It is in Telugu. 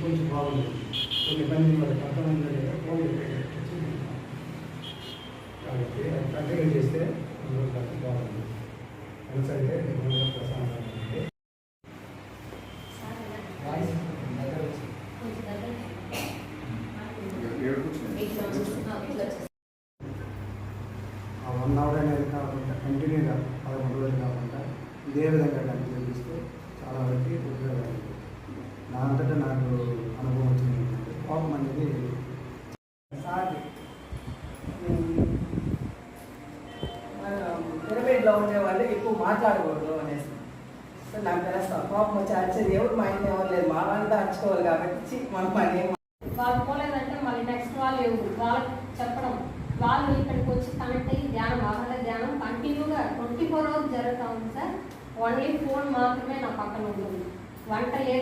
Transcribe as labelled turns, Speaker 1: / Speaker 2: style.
Speaker 1: కొంచెం బాగుంది. కొన్ని మంది మరి కొంతమంది దగ్గర ఫోన్ కాబట్టి అది కంటిన్యూ చేస్తే బాగుంది. ఎందుకంటే ప్రశాంతంగా ఉంది. ఆ 1 అవర్ అనేది కాకుండా కంటిన్యూగా 11 రోజులు కాకుండా ఇదే విధంగా కంటిన్యూ చేస్తే చాలా వరకు ఉపయోగపడుతుంది. నా అంతటా నాకు అనుభవం వచ్చింది ఏంటంటే కోపం అనేది
Speaker 2: పిరమిడ్లో ఉండేవాళ్ళు ఎక్కువ మాట్లాడకూడదు అనేసి నాకు తెలుస్తాం. కోపం వచ్చి అరిచేది ఎవరు మా ఇంట్లో ఎవరు లేదు, మా వాళ్ళతో అరుచుకోవాలి కాబట్టి మనం పని
Speaker 3: వాళ్ళు పోలేదంటే మళ్ళీ నెక్స్ట్ వాళ్ళు ఎవరు వాళ్ళకి చెప్పడం, వాళ్ళు ఇక్కడికి వచ్చి కనెక్ట్ అయ్యి ధ్యానం ఆహార ధ్యానం కంటిన్యూగా 24 hours జరుగుతూ ఉంది సార్. ఓన్లీ ఫోన్ మాత్రమే నా పక్కన ఉంటుంది. వంట లేదు.